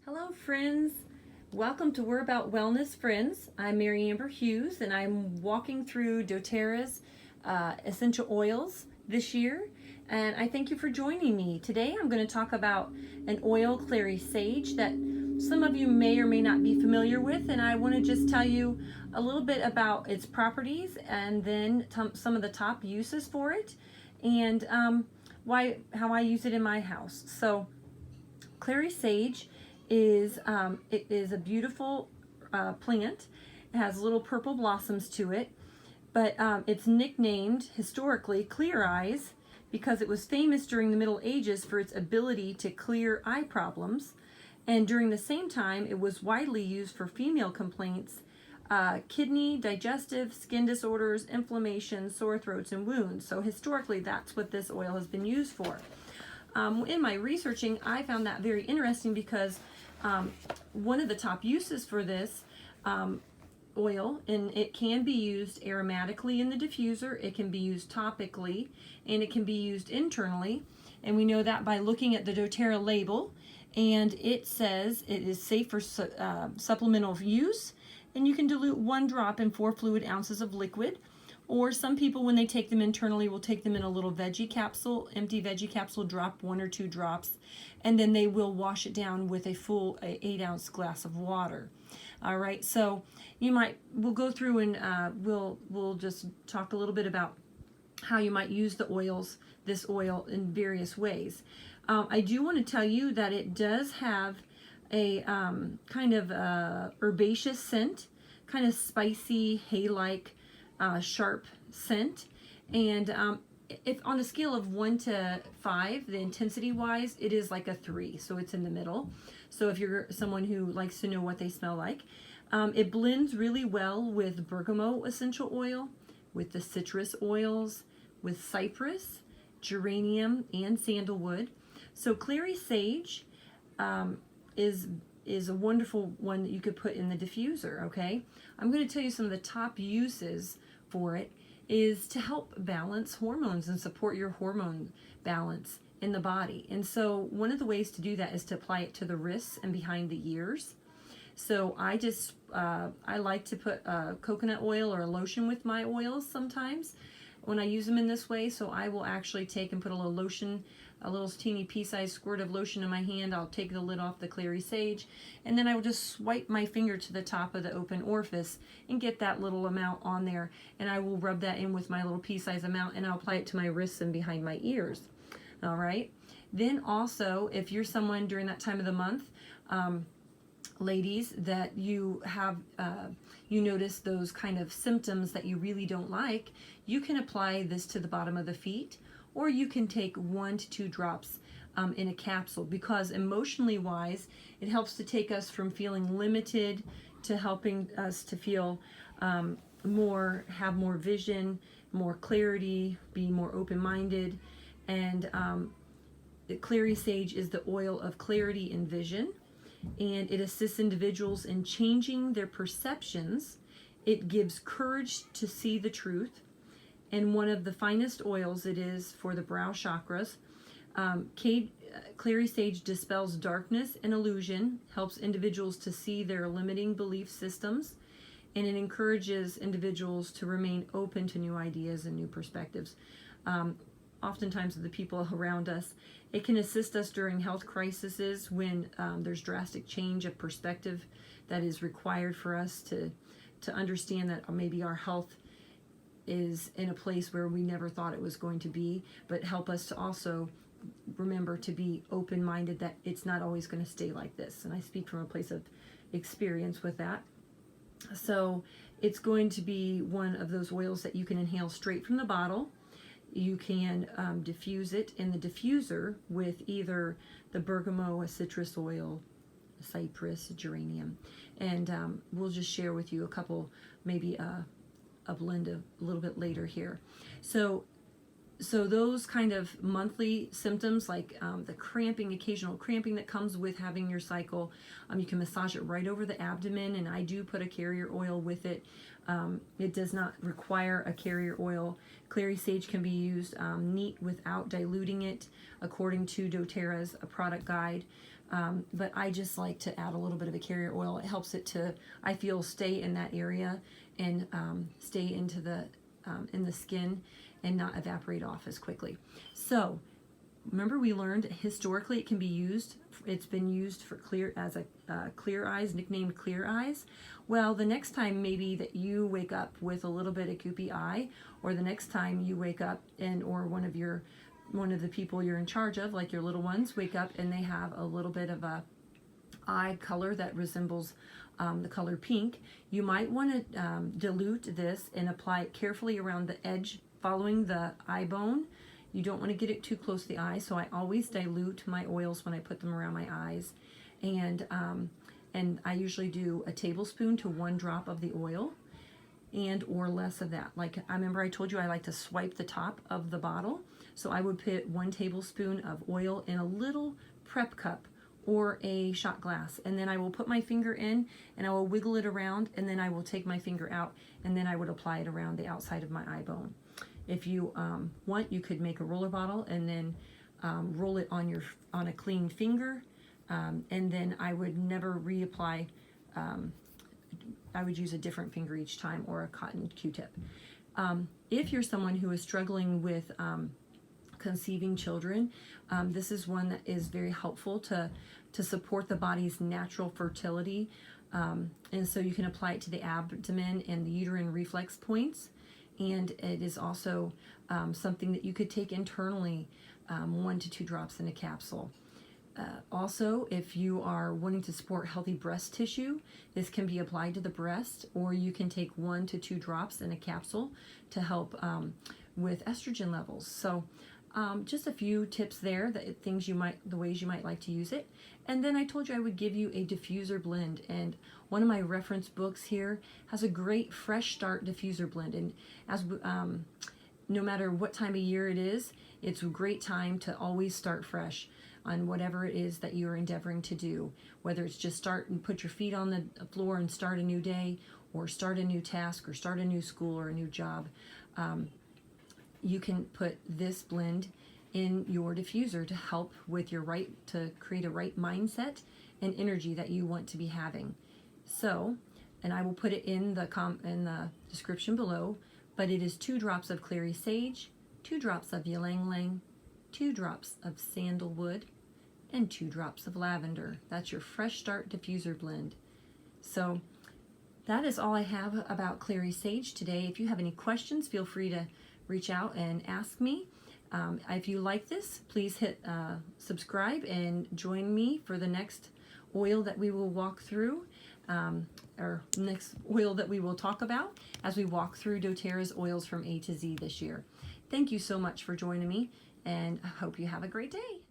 Hello friends, welcome to We're About Wellness Friends. I'm Mary Amber Hughes and I'm walking through doTERRA's essential oils this year, and I thank you for joining me. Today I'm going to talk about an oil, Clary Sage, that some of you may or may not be familiar with, and I want to just tell you a little bit about its properties and then some of the top uses for it and how I use it in my house. So Clary Sage is it is a beautiful plant. It has little purple blossoms to it, but it's nicknamed historically Clear Eyes because it was famous during the Middle Ages for its ability to clear eye problems, and during the same time it was widely used for female complaints, kidney, digestive, skin disorders, inflammation, sore throats, and wounds. So historically that's what this oil has been used for. In my researching, I found that very interesting because one of the top uses for this oil, and it can be used aromatically in the diffuser, it can be used topically, and it can be used internally. And we know that by looking at the doTERRA label, and it says it is safe for supplemental use, and you can dilute 1 drop in 4 fluid ounces of liquid. Or some people, when they take them internally, will take them in a little veggie capsule, empty veggie capsule, drop 1 or 2 drops, and then they will wash it down with a full 8-ounce glass of water. All right, so we'll go through and we'll just talk a little bit about how you might use this oil in various ways. I do want to tell you that it does have a kind of herbaceous scent, kind of spicy, hay-like, sharp scent, and if on a scale of 1 to 5, the intensity wise, it is like a 3, so it's in the middle. So if you're someone who likes to know what they smell like, it blends really well with bergamot essential oil, with the citrus oils, with cypress, geranium, and sandalwood. So Clary Sage is a wonderful one that you could put in the diffuser. Okay, I'm going to tell you some of the top uses for it is to help balance hormones and support your hormone balance in the body. And so one of the ways to do that is to apply it to the wrists and behind the ears. So I like to put coconut oil or a lotion with my oils sometimes when I use them in this way. So I will actually take and put a little lotion, a little teeny pea-sized squirt of lotion in my hand. I'll take the lid off the Clary Sage, and then I will just swipe my finger to the top of the open orifice and get that little amount on there, and I will rub that in with my little pea-sized amount, and I'll apply it to my wrists and behind my ears. All right. Then also, if you're someone during that time of the month, ladies, that you have you notice those kind of symptoms that you really don't like, you can apply this to the bottom of the feet, or you can take 1 to 2 drops in a capsule, because emotionally wise, it helps to take us from feeling limited to helping us to feel have more vision, more clarity, be more open-minded. And the Clary Sage is the oil of clarity and vision, and it assists individuals in changing their perceptions. It gives courage to see the truth, and one of the finest oils it is for the brow chakras. Clary Sage dispels darkness and illusion, helps individuals to see their limiting belief systems, and it encourages individuals to remain open to new ideas and new perspectives. Oftentimes the people around us, it can assist us during health crises when there's drastic change of perspective that is required for us to understand that maybe our health is in a place where we never thought it was going to be, but help us to also remember to be open-minded that it's not always going to stay like this. And I speak from a place of experience with that. So it's going to be one of those oils that you can inhale straight from the bottle. You can diffuse it in the diffuser with either the bergamot, a citrus oil, cypress, geranium, and we'll just share with you a couple, maybe a blend a little bit later here. So those kind of monthly symptoms, like the cramping, occasional cramping that comes with having your cycle, you can massage it right over the abdomen, and I do put a carrier oil with it. It does not require a carrier oil. Clary Sage can be used neat without diluting it, according to doTERRA's product guide. but I just like to add a little bit of a carrier oil. It helps it to, I feel, stay in that area and stay into the in the skin and not evaporate off as quickly. So remember, we learned historically it can be used, it's been used for as a clear eyes, nicknamed clear eyes. Well, the next time maybe that you wake up with a little bit of goopy eye, or the next time you wake up or one of the people you're in charge of, like your little ones, wake up and they have a little bit of a eye color that resembles the color pink, you might want to dilute this and apply it carefully around the edge following the eye bone. You don't want to get it too close to the eye, so I always dilute my oils when I put them around my eyes. And I usually do a tablespoon to 1 drop of the oil, and or less of that. Like, I remember I told you I like to swipe the top of the bottle, so I would put 1 tablespoon of oil in a little prep cup or a shot glass, and then I will put my finger in and I will wiggle it around, and then I will take my finger out, and then I would apply it around the outside of my eye bone. If you want, you could make a roller bottle and then roll it on a clean finger, and then I would never reapply. I would use a different finger each time, or a cotton Q-tip. If you're someone who is struggling with conceiving children, this is one that is very helpful to support the body's natural fertility, and so you can apply it to the abdomen and the uterine reflex points. And it is also something that you could take internally, 1 to 2 drops in a capsule. Also, if you are wanting to support healthy breast tissue, this can be applied to the breast, or you can take 1 to 2 drops in a capsule to help with estrogen levels. So just a few tips there, the ways you might like to use it. And then I told you I would give you a diffuser blend, and one of my reference books here has a great fresh start diffuser blend. And as no matter what time of year it is, it's a great time to always start fresh on whatever it is that you're endeavoring to do, whether it's just start and put your feet on the floor and start a new day, or start a new task, or start a new school or a new job. You can put this blend in your diffuser to help with to create a right mindset and energy that you want to be having. So, and I will put it in the description below, but it is 2 drops of Clary Sage, 2 drops of ylang ylang, 2 drops of sandalwood, and 2 drops of lavender. That's your Fresh Start diffuser blend. So that is all I have about Clary Sage today. If you have any questions, feel free to reach out and ask me. If you like this, please hit subscribe and join me for the next oil that we will walk through, or next oil that we will talk about as we walk through doTERRA's oils from A to Z this year. Thank you so much for joining me, and I hope you have a great day.